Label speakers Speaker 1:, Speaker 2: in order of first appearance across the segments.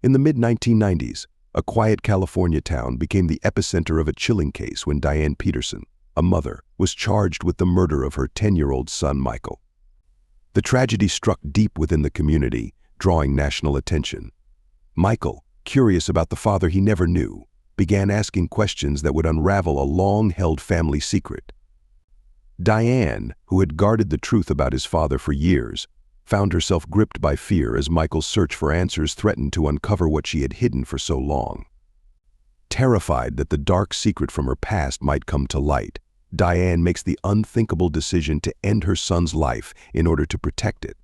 Speaker 1: In the mid-1990s, a quiet California town became the epicenter of a chilling case when Diane Peterson, a mother, was charged with the murder of her 10-year-old son, Michael. The tragedy struck deep within the community, drawing national attention. Michael, curious about the father he never knew, began asking questions that would unravel a long-held family secret. Diane, who had guarded the truth about his father for years, found herself gripped by fear as Michael's search for answers threatened to uncover what she had hidden for so long. Terrified that the dark secret from her past might come to light, Diane makes the unthinkable decision to end her son's life in order to protect it.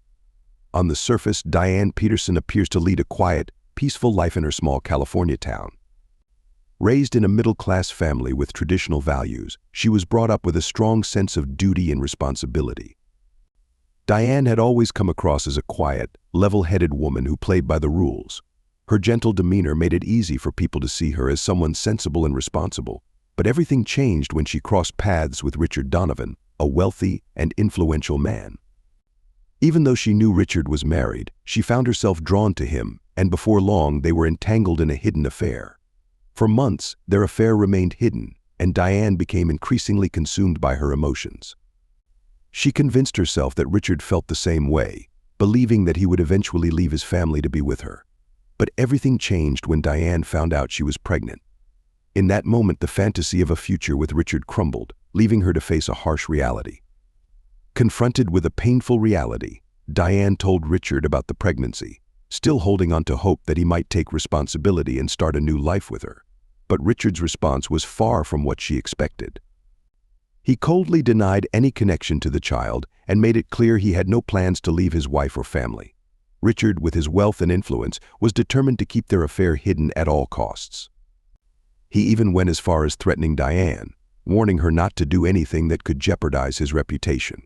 Speaker 1: On the surface, Diane Peterson appears to lead a quiet, peaceful life in her small California town. Raised in a middle-class family with traditional values, she was brought up with a strong sense of duty and responsibility. Diane had always come across as a quiet, level-headed woman who played by the rules. Her gentle demeanor made it easy for people to see her as someone sensible and responsible, but everything changed when she crossed paths with Richard Donovan, a wealthy and influential man. Even though she knew Richard was married, she found herself drawn to him, and before long they were entangled in a hidden affair. For months, their affair remained hidden, and Diane became increasingly consumed by her emotions. She convinced herself that Richard felt the same way, believing that he would eventually leave his family to be with her. But everything changed when Diane found out she was pregnant. In that moment, the fantasy of a future with Richard crumbled, leaving her to face a harsh reality. Confronted with a painful reality, Diane told Richard about the pregnancy, still holding on to hope that he might take responsibility and start a new life with her. But Richard's response was far from what she expected. He coldly denied any connection to the child and made it clear he had no plans to leave his wife or family. Richard, with his wealth and influence, was determined to keep their affair hidden at all costs. He even went as far as threatening Diane, warning her not to do anything that could jeopardize his reputation.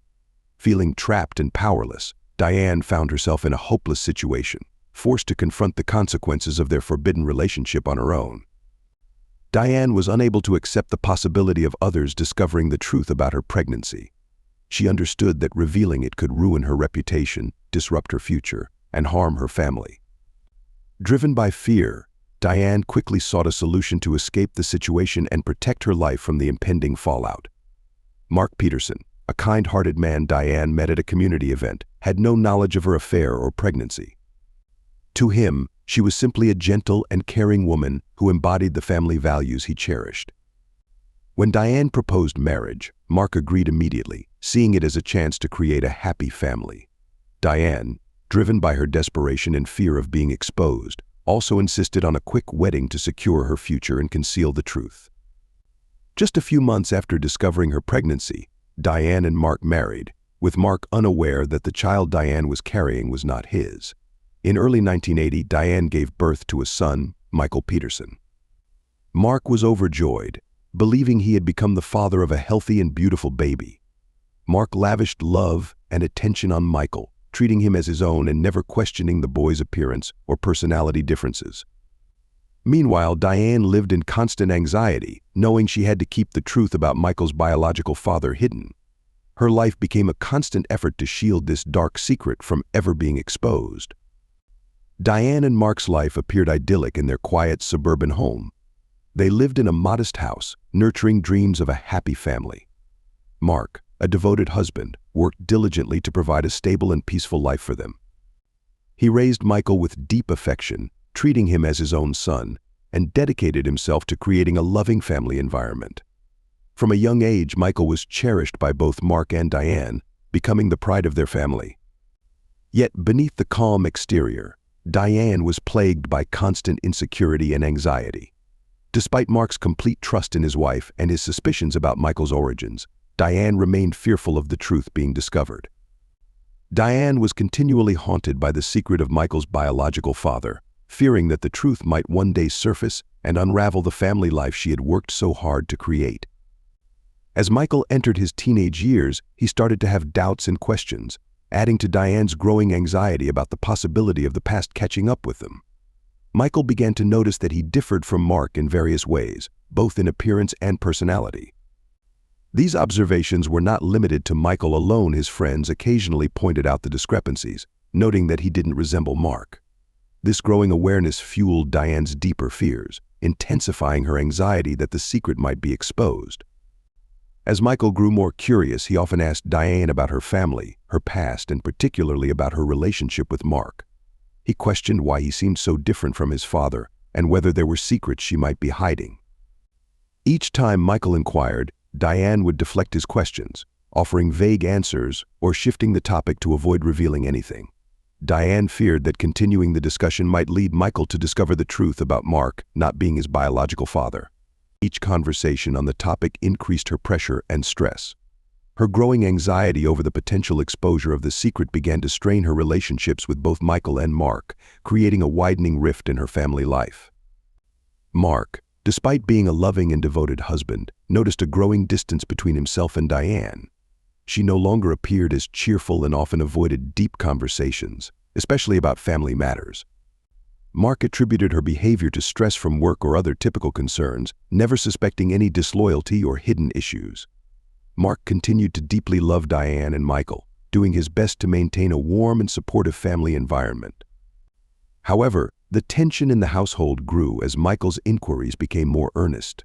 Speaker 1: Feeling trapped and powerless, Diane found herself in a hopeless situation, forced to confront the consequences of their forbidden relationship on her own. Diane was unable to accept the possibility of others discovering the truth about her pregnancy. She understood that revealing it could ruin her reputation, disrupt her future, and harm her family. Driven by fear, Diane quickly sought a solution to escape the situation and protect her life from the impending fallout. Mark Peterson, a kind-hearted man Diane met at a community event, had no knowledge of her affair or pregnancy. To him, she was simply a gentle and caring woman who embodied the family values he cherished. When Diane proposed marriage, Mark agreed immediately, seeing it as a chance to create a happy family. Diane, driven by her desperation and fear of being exposed, also insisted on a quick wedding to secure her future and conceal the truth. Just a few months after discovering her pregnancy, Diane and Mark married, with Mark unaware that the child Diane was carrying was not his. In early 1980, Diane gave birth to a son, Michael Peterson. Mark was overjoyed, believing he had become the father of a healthy and beautiful baby. Mark lavished love and attention on Michael, treating him as his own and never questioning the boy's appearance or personality differences. Meanwhile, Diane lived in constant anxiety, knowing she had to keep the truth about Michael's biological father hidden. Her life became a constant effort to shield this dark secret from ever being exposed. Diane and Mark's life appeared idyllic in their quiet suburban home. They lived in a modest house, nurturing dreams of a happy family. Mark, a devoted husband, worked diligently to provide a stable and peaceful life for them. He raised Michael with deep affection, treating him as his own son, and dedicated himself to creating a loving family environment. From a young age, Michael was cherished by both Mark and Diane, becoming the pride of their family. Yet beneath the calm exterior, Diane was plagued by constant insecurity and anxiety. Despite Mark's complete trust in his wife and his suspicions about Michael's origins, Diane remained fearful of the truth being discovered. Diane was continually haunted by the secret of Michael's biological father, fearing that the truth might one day surface and unravel the family life she had worked so hard to create. As Michael entered his teenage years, he started to have doubts and questions, adding to Diane's growing anxiety about the possibility of the past catching up with them. Michael began to notice that he differed from Mark in various ways, both in appearance and personality. These observations were not limited to Michael alone. His friends occasionally pointed out the discrepancies, noting that he didn't resemble Mark. This growing awareness fueled Diane's deeper fears, intensifying her anxiety that the secret might be exposed. As Michael grew more curious, he often asked Diane about her family, her past, and particularly about her relationship with Mark. He questioned why he seemed so different from his father and whether there were secrets she might be hiding. Each time Michael inquired, Diane would deflect his questions, offering vague answers or shifting the topic to avoid revealing anything. Diane feared that continuing the discussion might lead Michael to discover the truth about Mark not being his biological father. Each conversation on the topic increased her pressure and stress. Her growing anxiety over the potential exposure of the secret began to strain her relationships with both Michael and Mark, creating a widening rift in her family life. Mark, despite being a loving and devoted husband, noticed a growing distance between himself and Diane. She no longer appeared as cheerful and often avoided deep conversations, especially about family matters. Mark attributed her behavior to stress from work or other typical concerns, never suspecting any disloyalty or hidden issues. Mark continued to deeply love Diane and Michael, doing his best to maintain a warm and supportive family environment. However, the tension in the household grew as Michael's inquiries became more earnest.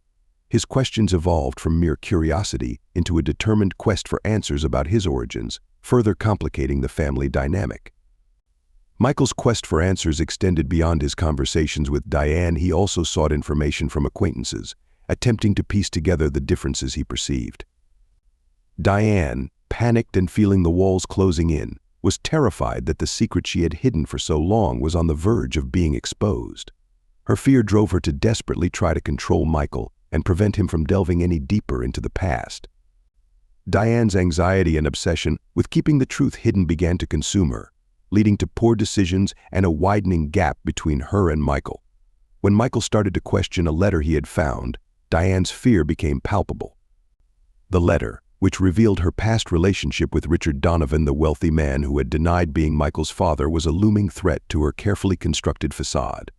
Speaker 1: His questions evolved from mere curiosity into a determined quest for answers about his origins, further complicating the family dynamic. Michael's quest for answers extended beyond his conversations with Diane. He also sought information from acquaintances, attempting to piece together the differences he perceived. Diane, panicked and feeling the walls closing in, was terrified that the secret she had hidden for so long was on the verge of being exposed. Her fear drove her to desperately try to control Michael and prevent him from delving any deeper into the past. Diane's anxiety and obsession with keeping the truth hidden began to consume her, leading to poor decisions and a widening gap between her and Michael. When Michael started to question a letter he had found, Diane's fear became palpable. The letter, which revealed her past relationship with Richard Donovan, the wealthy man who had denied being Michael's father, was a looming threat to her carefully constructed facade.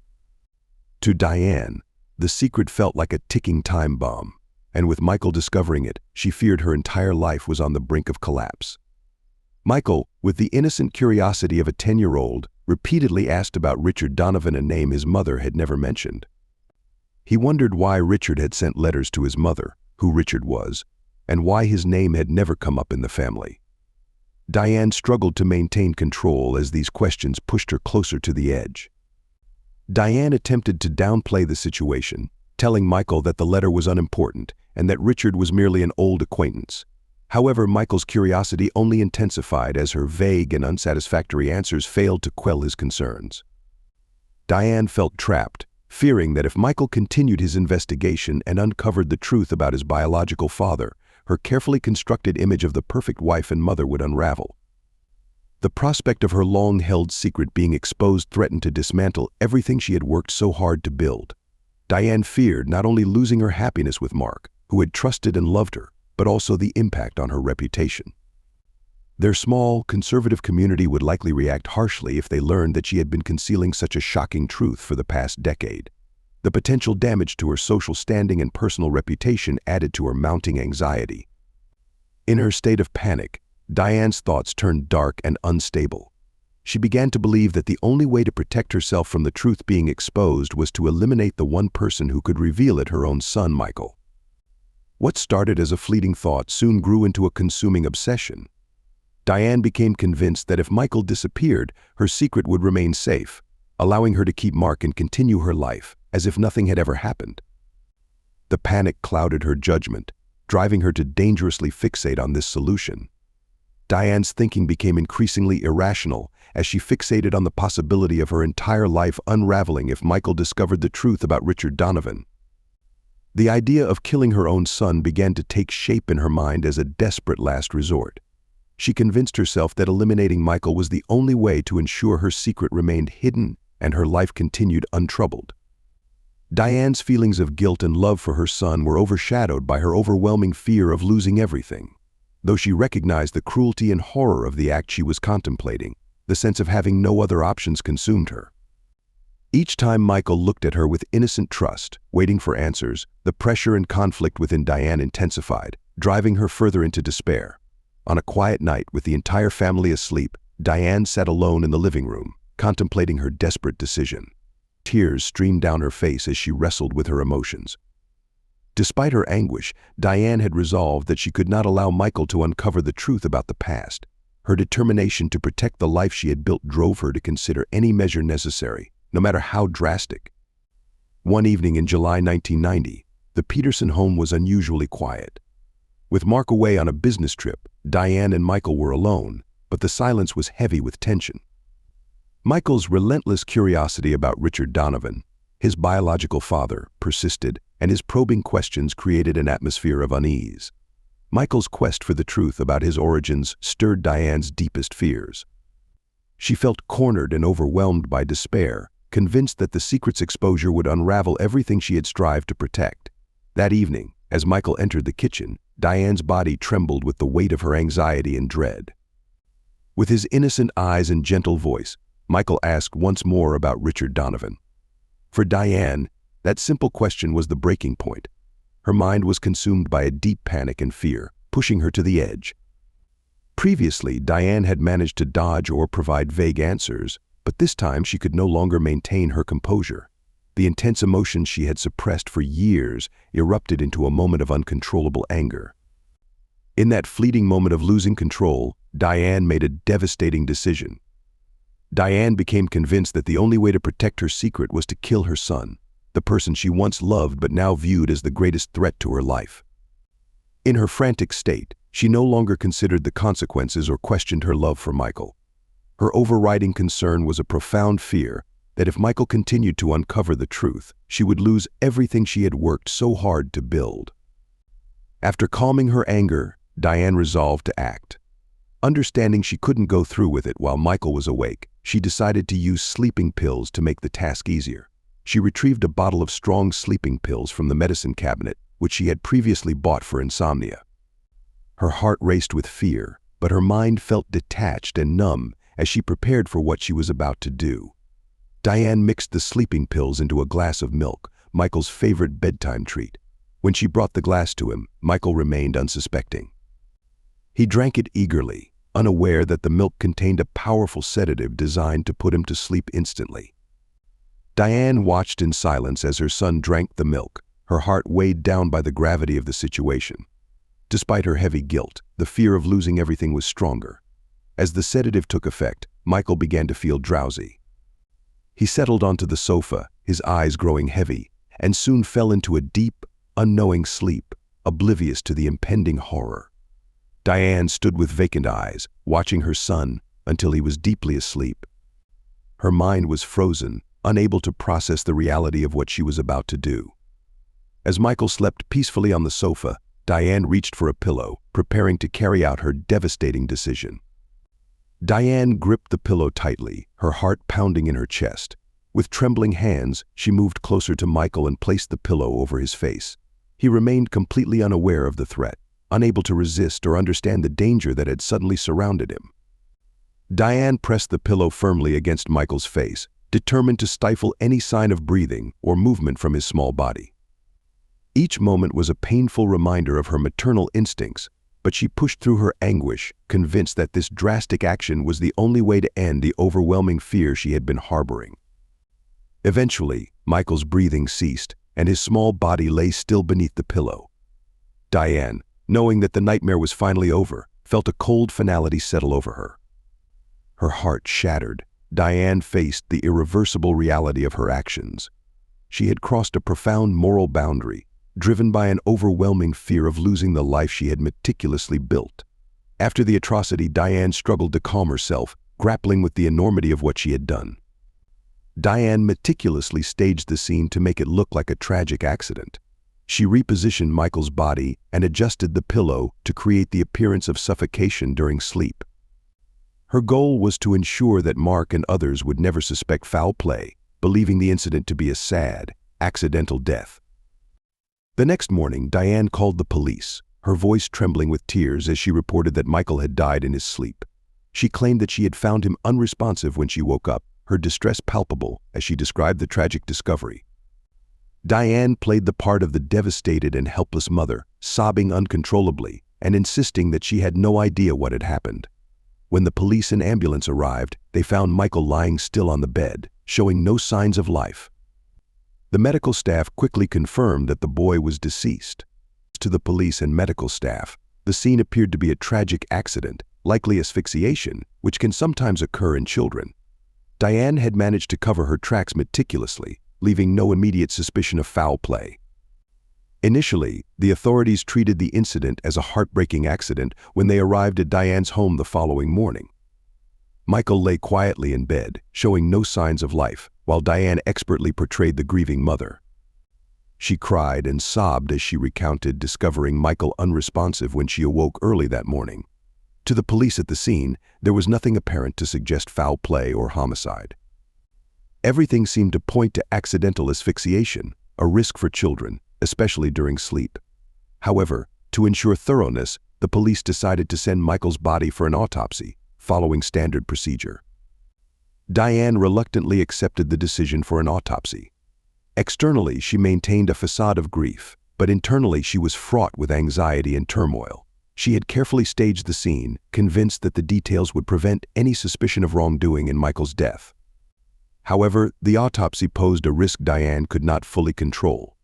Speaker 1: To Diane, the secret felt like a ticking time bomb, and with Michael discovering it, she feared her entire life was on the brink of collapse. Michael, with the innocent curiosity of a 10-year-old, repeatedly asked about Richard Donovan, a name his mother had never mentioned. He wondered why Richard had sent letters to his mother, who Richard was, and why his name had never come up in the family. Diane struggled to maintain control as these questions pushed her closer to the edge. Diane attempted to downplay the situation, telling Michael that the letter was unimportant and that Richard was merely an old acquaintance. However, Michael's curiosity only intensified as her vague and unsatisfactory answers failed to quell his concerns. Diane felt trapped, fearing that if Michael continued his investigation and uncovered the truth about his biological father, her carefully constructed image of the perfect wife and mother would unravel. The prospect of her long-held secret being exposed threatened to dismantle everything she had worked so hard to build. Diane feared not only losing her happiness with Mark, who had trusted and loved her, but also the impact on her reputation. Their small, conservative community would likely react harshly if they learned that she had been concealing such a shocking truth for the past decade. The potential damage to her social standing and personal reputation added to her mounting anxiety. In her state of panic, Diane's thoughts turned dark and unstable. She began to believe that the only way to protect herself from the truth being exposed was to eliminate the one person who could reveal it, her own son, Michael. What started as a fleeting thought soon grew into a consuming obsession. Diane became convinced that if Michael disappeared, her secret would remain safe, allowing her to keep Mark and continue her life as if nothing had ever happened. The panic clouded her judgment, driving her to dangerously fixate on this solution. Diane's thinking became increasingly irrational as she fixated on the possibility of her entire life unraveling if Michael discovered the truth about Richard Donovan. The idea of killing her own son began to take shape in her mind as a desperate last resort. She convinced herself that eliminating Michael was the only way to ensure her secret remained hidden and her life continued untroubled. Diane's feelings of guilt and love for her son were overshadowed by her overwhelming fear of losing everything. Though she recognized the cruelty and horror of the act she was contemplating, the sense of having no other options consumed her. Each time Michael looked at her with innocent trust, waiting for answers, the pressure and conflict within Diane intensified, driving her further into despair. On a quiet night with the entire family asleep, Diane sat alone in the living room, contemplating her desperate decision. Tears streamed down her face as she wrestled with her emotions. Despite her anguish, Diane had resolved that she could not allow Michael to uncover the truth about the past. Her determination to protect the life she had built drove her to consider any measure necessary, no matter how drastic. One evening in July 1990, the Peterson home was unusually quiet. With Mark away on a business trip, Diane and Michael were alone, but the silence was heavy with tension. Michael's relentless curiosity about Richard Donovan, his biological father, persisted, and his probing questions created an atmosphere of unease. Michael's quest for the truth about his origins stirred Diane's deepest fears. She felt cornered and overwhelmed by despair, convinced that the secret's exposure would unravel everything she had strived to protect. That evening, as Michael entered the kitchen, Diane's body trembled with the weight of her anxiety and dread. With his innocent eyes and gentle voice, Michael asked once more about Richard Donovan. For Diane, that simple question was the breaking point. Her mind was consumed by a deep panic and fear, pushing her to the edge. Previously, Diane had managed to dodge or provide vague answers, but this time she could no longer maintain her composure. The intense emotions she had suppressed for years erupted into a moment of uncontrollable anger. In that fleeting moment of losing control, Diane made a devastating decision. Diane became convinced that the only way to protect her secret was to kill her son, the person she once loved but now viewed as the greatest threat to her life. In her frantic state, she no longer considered the consequences or questioned her love for Michael. Her overriding concern was a profound fear that if Michael continued to uncover the truth, she would lose everything she had worked so hard to build. After calming her anger, Diane resolved to act. Understanding she couldn't go through with it while Michael was awake, she decided to use sleeping pills to make the task easier. She retrieved a bottle of strong sleeping pills from the medicine cabinet, which she had previously bought for insomnia. Her heart raced with fear, but her mind felt detached and numb as she prepared for what she was about to do. Diane mixed the sleeping pills into a glass of milk, Michael's favorite bedtime treat. When she brought the glass to him, Michael remained unsuspecting. He drank it eagerly, unaware that the milk contained a powerful sedative designed to put him to sleep instantly. Diane watched in silence as her son drank the milk, her heart weighed down by the gravity of the situation. Despite her heavy guilt, the fear of losing everything was stronger. As the sedative took effect, Michael began to feel drowsy. He settled onto the sofa, his eyes growing heavy, and soon fell into a deep, unknowing sleep, oblivious to the impending horror. Diane stood with vacant eyes, watching her son until he was deeply asleep. Her mind was frozen, unable to process the reality of what she was about to do. As Michael slept peacefully on the sofa, Diane reached for a pillow, preparing to carry out her devastating decision. Diane gripped the pillow tightly, her heart pounding in her chest. With trembling hands, she moved closer to Michael and placed the pillow over his face. He remained completely unaware of the threat, unable to resist or understand the danger that had suddenly surrounded him. Diane pressed the pillow firmly against Michael's face, determined to stifle any sign of breathing or movement from his small body. Each moment was a painful reminder of her maternal instincts, but she pushed through her anguish, convinced that this drastic action was the only way to end the overwhelming fear she had been harboring. Eventually, Michael's breathing ceased, and his small body lay still beneath the pillow. Diane, knowing that the nightmare was finally over, felt a cold finality settle over her. Her heart shattered. Diane faced the irreversible reality of her actions. She had crossed a profound moral boundary, driven by an overwhelming fear of losing the life she had meticulously built. After the atrocity, Diane struggled to calm herself, grappling with the enormity of what she had done. Diane meticulously staged the scene to make it look like a tragic accident. She repositioned Michael's body and adjusted the pillow to create the appearance of suffocation during sleep. Her goal was to ensure that Mark and others would never suspect foul play, believing the incident to be a sad, accidental death. The next morning, Diane called the police, her voice trembling with tears as she reported that Michael had died in his sleep. She claimed that she had found him unresponsive when she woke up, her distress palpable as she described the tragic discovery. Diane played the part of the devastated and helpless mother, sobbing uncontrollably and insisting that she had no idea what had happened. When the police and ambulance arrived, they found Michael lying still on the bed, showing no signs of life. The medical staff quickly confirmed that the boy was deceased. To the police and medical staff, the scene appeared to be a tragic accident, likely asphyxiation, which can sometimes occur in children. Diane had managed to cover her tracks meticulously, leaving no immediate suspicion of foul play. Initially, the authorities treated the incident as a heartbreaking accident when they arrived at Diane's home the following morning. Michael lay quietly in bed, showing no signs of life, while Diane expertly portrayed the grieving mother. She cried and sobbed as she recounted discovering Michael unresponsive when she awoke early that morning. To the police at the scene, there was nothing apparent to suggest foul play or homicide. Everything seemed to point to accidental asphyxiation, a risk for children, especially during sleep. However, to ensure thoroughness, the police decided to send Michael's body for an autopsy, following standard procedure. Diane reluctantly accepted the decision for an autopsy. Externally, she maintained a facade of grief, but internally she was fraught with anxiety and turmoil. She had carefully staged the scene, convinced that the details would prevent any suspicion of wrongdoing in Michael's death. However, the autopsy posed a risk Diane could not fully control.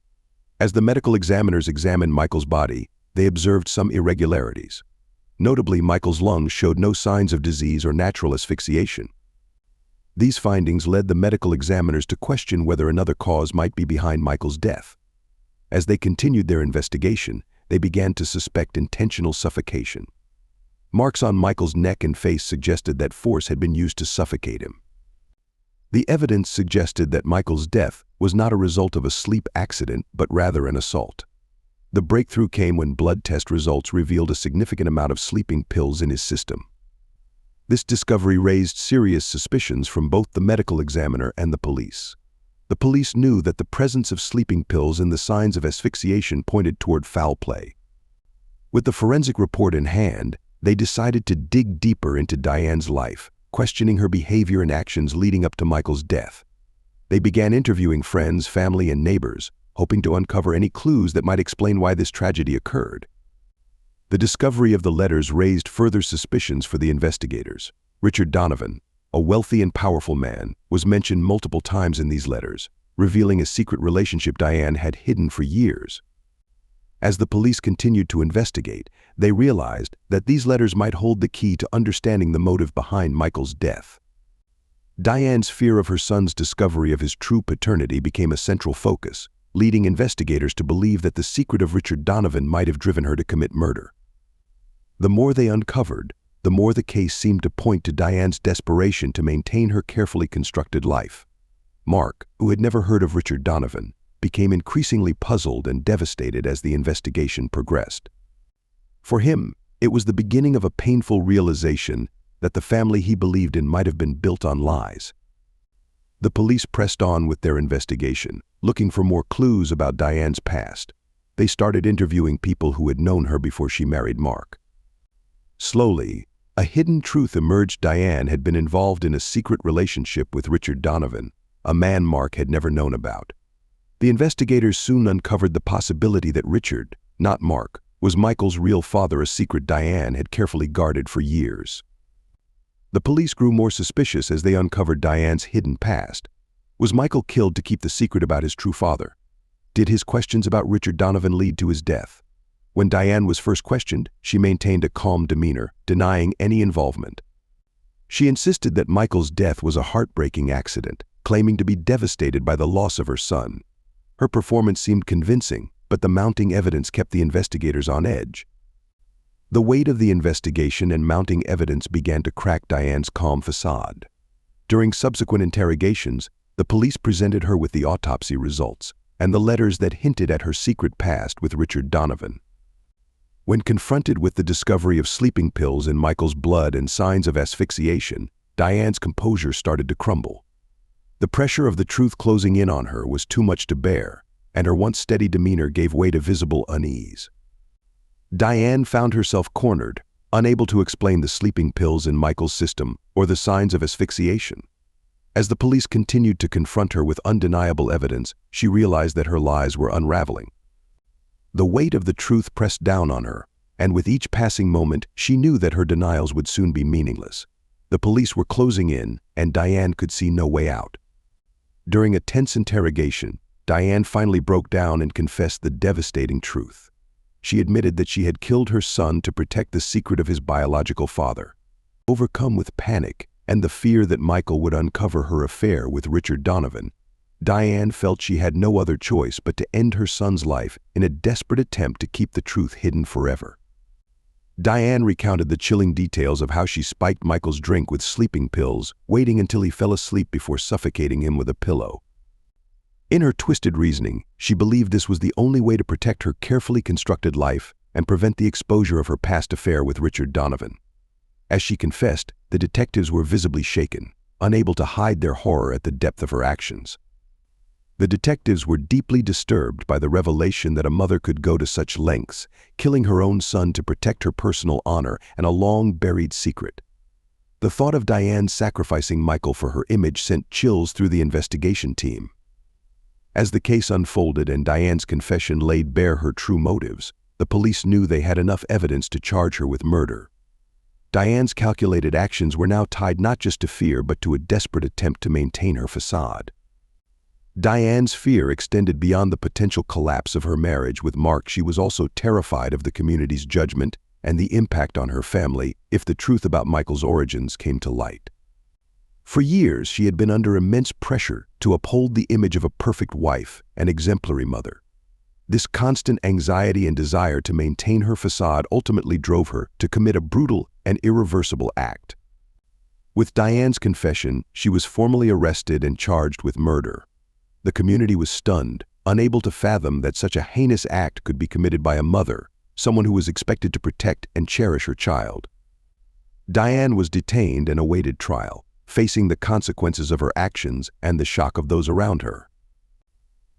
Speaker 1: As the medical examiners examined Michael's body, they observed some irregularities. Notably, Michael's lungs showed no signs of disease or natural asphyxiation. These findings led the medical examiners to question whether another cause might be behind Michael's death. As they continued their investigation, they began to suspect intentional suffocation. Marks on Michael's neck and face suggested that force had been used to suffocate him. The evidence suggested that Michael's death was not a result of a sleep accident, but rather an assault. The breakthrough came when blood test results revealed a significant amount of sleeping pills in his system. This discovery raised serious suspicions from both the medical examiner and the police. The police knew that the presence of sleeping pills and the signs of asphyxiation pointed toward foul play. With the forensic report in hand, they decided to dig deeper into Diane's life, questioning her behavior and actions leading up to Michael's death. They began interviewing friends, family, and neighbors, hoping to uncover any clues that might explain why this tragedy occurred. The discovery of the letters raised further suspicions for the investigators. Richard Donovan, a wealthy and powerful man, was mentioned multiple times in these letters, revealing a secret relationship Diane had hidden for years. As the police continued to investigate, they realized that these letters might hold the key to understanding the motive behind Michael's death. Diane's fear of her son's discovery of his true paternity became a central focus, leading investigators to believe that the secret of Richard Donovan might have driven her to commit murder. The more they uncovered, the more the case seemed to point to Diane's desperation to maintain her carefully constructed life. Mark, who had never heard of Richard Donovan, became increasingly puzzled and devastated as the investigation progressed. For him, it was the beginning of a painful realization that the family he believed in might have been built on lies. The police pressed on with their investigation, looking for more clues about Diane's past. They started interviewing people who had known her before she married Mark. Slowly, a hidden truth emerged. Diane had been involved in a secret relationship with Richard Donovan, a man Mark had never known about. The investigators soon uncovered the possibility that Richard, not Mark, was Michael's real father, a secret Diane had carefully guarded for years. The police grew more suspicious as they uncovered Diane's hidden past. Was Michael killed to keep the secret about his true father? Did his questions about Richard Donovan lead to his death? When Diane was first questioned, she maintained a calm demeanor, denying any involvement. She insisted that Michael's death was a heartbreaking accident, claiming to be devastated by the loss of her son. Her performance seemed convincing, but the mounting evidence kept the investigators on edge. The weight of the investigation and mounting evidence began to crack Diane's calm facade. During subsequent interrogations, the police presented her with the autopsy results and the letters that hinted at her secret past with Richard Donovan. When confronted with the discovery of sleeping pills in Michael's blood and signs of asphyxiation, Diane's composure started to crumble. The pressure of the truth closing in on her was too much to bear, and her once steady demeanor gave way to visible unease. Diane found herself cornered, unable to explain the sleeping pills in Michael's system or the signs of asphyxiation. As the police continued to confront her with undeniable evidence, she realized that her lies were unraveling. The weight of the truth pressed down on her, and with each passing moment, she knew that her denials would soon be meaningless. The police were closing in, and Diane could see no way out. During a tense interrogation, Diane finally broke down and confessed the devastating truth. She admitted that she had killed her son to protect the secret of his biological father. Overcome with panic and the fear that Michael would uncover her affair with Richard Donovan, Diane felt she had no other choice but to end her son's life in a desperate attempt to keep the truth hidden forever. Diane recounted the chilling details of how she spiked Michael's drink with sleeping pills, waiting until he fell asleep before suffocating him with a pillow. In her twisted reasoning, she believed this was the only way to protect her carefully constructed life and prevent the exposure of her past affair with Richard Donovan. As she confessed, the detectives were visibly shaken, unable to hide their horror at the depth of her actions. The detectives were deeply disturbed by the revelation that a mother could go to such lengths, killing her own son to protect her personal honor and a long-buried secret. The thought of Diane sacrificing Michael for her image sent chills through the investigation team. As the case unfolded and Diane's confession laid bare her true motives, the police knew they had enough evidence to charge her with murder. Diane's calculated actions were now tied not just to fear but to a desperate attempt to maintain her facade. Diane's fear extended beyond the potential collapse of her marriage with Mark. She was also terrified of the community's judgment and the impact on her family if the truth about Michael's origins came to light. For years, she had been under immense pressure to uphold the image of a perfect wife and exemplary mother. This constant anxiety and desire to maintain her facade ultimately drove her to commit a brutal and irreversible act. With Diane's confession, she was formally arrested and charged with murder. The community was stunned, unable to fathom that such a heinous act could be committed by a mother, someone who was expected to protect and cherish her child. Diane was detained and awaited trial, facing the consequences of her actions and the shock of those around her.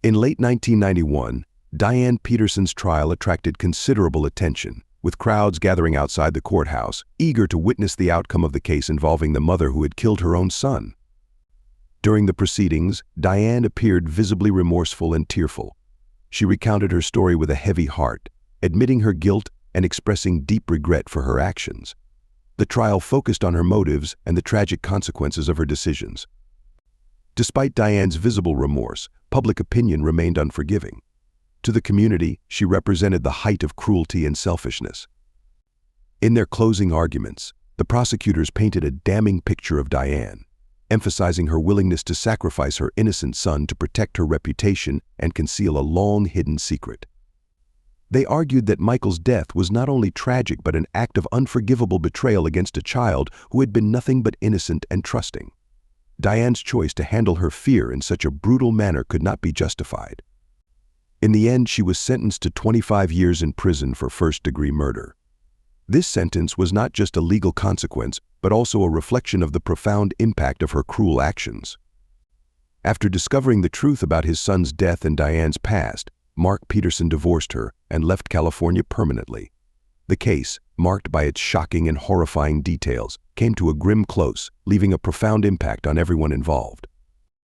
Speaker 1: In late 1991, Diane Peterson's trial attracted considerable attention, with crowds gathering outside the courthouse, eager to witness the outcome of the case involving the mother who had killed her own son. During the proceedings, Diane appeared visibly remorseful and tearful. She recounted her story with a heavy heart, admitting her guilt and expressing deep regret for her actions. The trial focused on her motives and the tragic consequences of her decisions. Despite Diane's visible remorse, public opinion remained unforgiving. To the community, she represented the height of cruelty and selfishness. In their closing arguments, the prosecutors painted a damning picture of Diane, emphasizing her willingness to sacrifice her innocent son to protect her reputation and conceal a long-hidden secret. They argued that Michael's death was not only tragic but an act of unforgivable betrayal against a child who had been nothing but innocent and trusting. Diane's choice to handle her fear in such a brutal manner could not be justified. In the end, she was sentenced to 25 years in prison for first-degree murder. This sentence was not just a legal consequence, but also a reflection of the profound impact of her cruel actions. After discovering the truth about his son's death and Diane's past, Mark Peterson divorced her and left California permanently. The case, marked by its shocking and horrifying details, came to a grim close, leaving a profound impact on everyone involved.